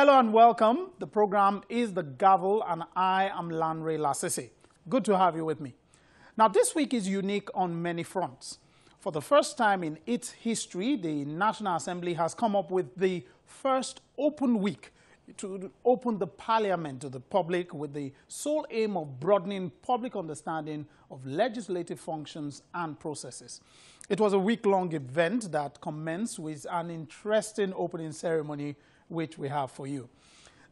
Hello and welcome. The program is the Gavel and I am Lanre Lasese. Good to have you with me. Now, this week is unique on many fronts. For the first time in its history, the National Assembly has come up with the first open week to open the parliament to the public with the sole aim of broadening public understanding of legislative functions and processes. It was a week-long event that commenced with an interesting opening ceremony which we have for you.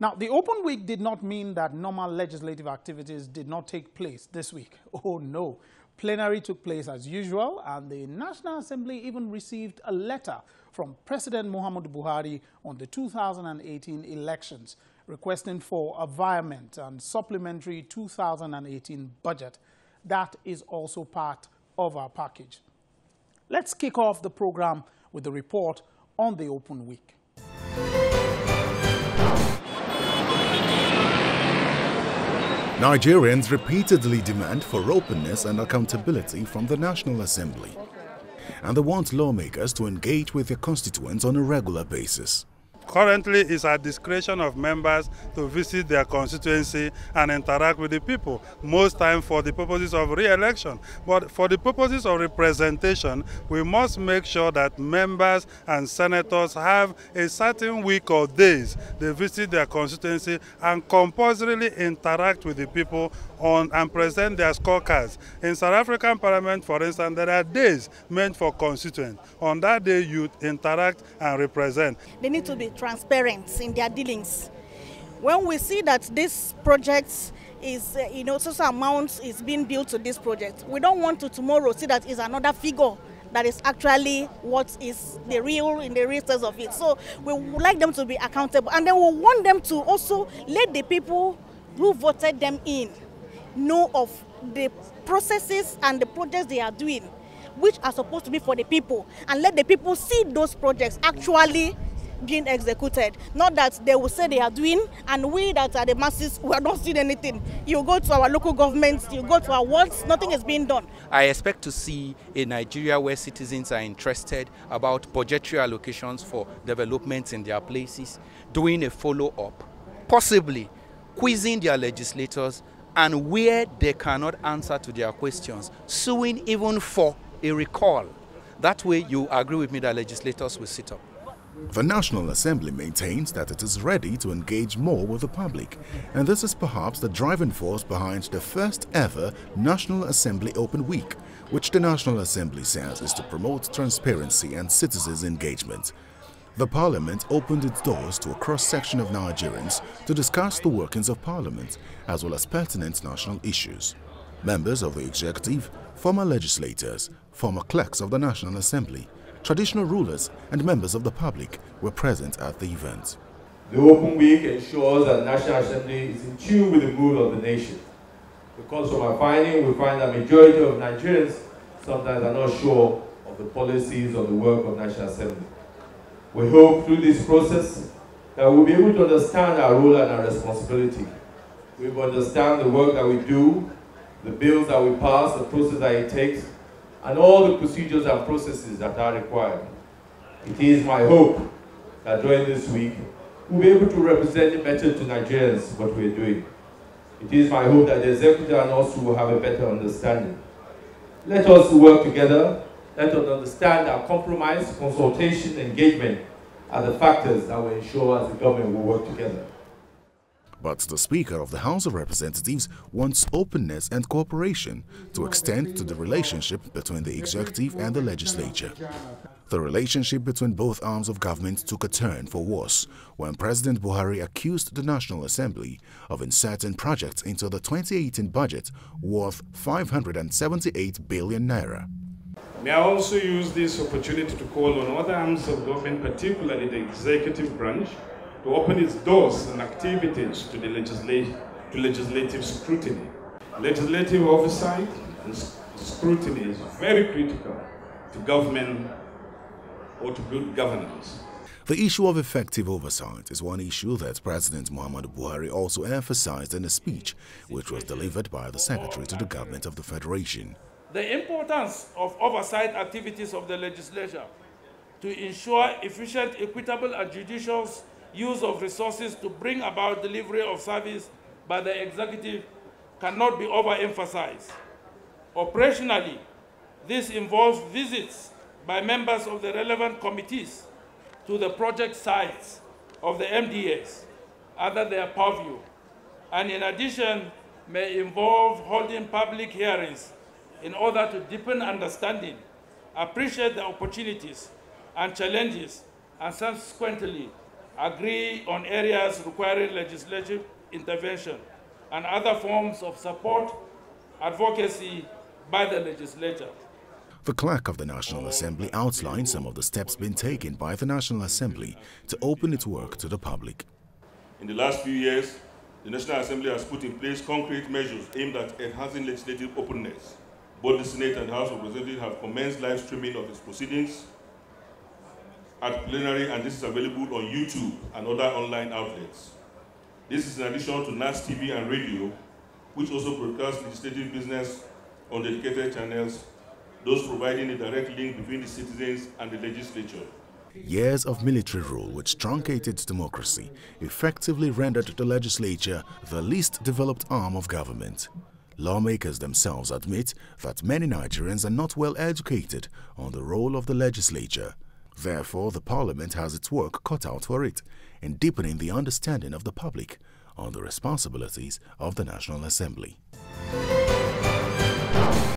Now, the open week did not mean that normal legislative activities did not take place this week. Oh no, plenary took place as usual, and the National Assembly even received a letter from President Muhammadu Buhari on the 2018 elections requesting for a viament and supplementary 2018 budget. That is also part of our package. Let's kick off the program with the report on the open week. Nigerians repeatedly demand for openness and accountability from the National Assembly, and they want lawmakers to engage with their constituents on a regular basis. Currently, it's at discretion of members to visit their constituency and interact with the people, most times for the purposes of re-election. But for the purposes of representation, we must make sure that members and senators have a certain week or days they visit their constituency and compulsorily interact with the people and present their scorecards. In South African Parliament, for instance, there are days meant for constituents. On that day, you interact and represent. They need to be transparent in their dealings. When we see that this project is, social amounts is being built to this project, we don't want to tomorrow see that is another figure that is actually what is the real sense of it. So we would like them to be accountable, and then we want them to also let the people who voted them in know of the processes and the projects they are doing, which are supposed to be for the people, and let the people see those projects actually being executed. Not that they will say they are doing, and we that are the masses, we are not seeing anything. You go to our local governments, you go to our wards, nothing is being done. I expect to see a Nigeria where citizens are interested about budgetary allocations for developments in their places, doing a follow-up, possibly quizzing their legislators, and where they cannot answer to their questions, suing even for a recall. That way you agree with me that legislators will sit up. The National Assembly maintains that it is ready to engage more with the public, and this is perhaps the driving force behind the first ever National Assembly Open Week, which the National Assembly says is to promote transparency and citizens' engagement. The Parliament opened its doors to a cross-section of Nigerians to discuss the workings of Parliament as well as pertinent national issues. Members of the executive, former legislators, former clerks of the National Assembly, traditional rulers and members of the public were present at the event. The Open Week ensures that the National Assembly is in tune with the mood of the nation. Because from our finding, we find that majority of Nigerians sometimes are not sure of the policies or the work of the National Assembly. We hope through this process that we'll be able to understand our role and our responsibility. We will understand the work that we do, the bills that we pass, the process that it takes, and all the procedures and processes that are required. It is my hope that during this week, we'll be able to represent better to Nigerians what we're doing. It is my hope that the executive and us will have a better understanding. Let us work together. Let us understand that compromise, consultation, engagement are the factors that will ensure as the government will work together. But the Speaker of the House of Representatives wants openness and cooperation to extend to the relationship between the executive and the legislature. The relationship between both arms of government took a turn for worse when President Buhari accused the National Assembly of inserting projects into the 2018 budget worth 578 billion naira. May I also use this opportunity to call on other arms of government, particularly the executive branch, to open its doors and activities to the legislative scrutiny. Legislative oversight and scrutiny is very critical to government or to good governance. The issue of effective oversight is one issue that President Muhammadu Buhari also emphasized in a speech which was delivered by the Secretary to the Government of the Federation. The importance of oversight activities of the legislature to ensure efficient, equitable, and judicious use of resources to bring about delivery of service by the executive cannot be overemphasized. Operationally, this involves visits by members of the relevant committees to the project sites of the MDAs under their purview, and in addition may involve holding public hearings in order to deepen understanding, appreciate the opportunities and challenges, and subsequently agree on areas requiring legislative intervention and other forms of support, advocacy by the legislature. The clerk of the National Assembly outlined some of the steps being taken by the National Assembly to open its work to the public. In the last few years, the National Assembly has put in place concrete measures aimed at enhancing legislative openness. Both the Senate and the House of Representatives have commenced live streaming of its proceedings at plenary, and this is available on YouTube and other online outlets. This is in addition to NASS TV and radio, which also broadcast legislative business on dedicated channels, those providing a direct link between the citizens and the legislature. Years of military rule which truncated democracy effectively rendered the legislature the least developed arm of government. Lawmakers themselves admit that many Nigerians are not well educated on the role of the legislature. Therefore, the parliament has its work cut out for it in deepening the understanding of the public on the responsibilities of the National Assembly.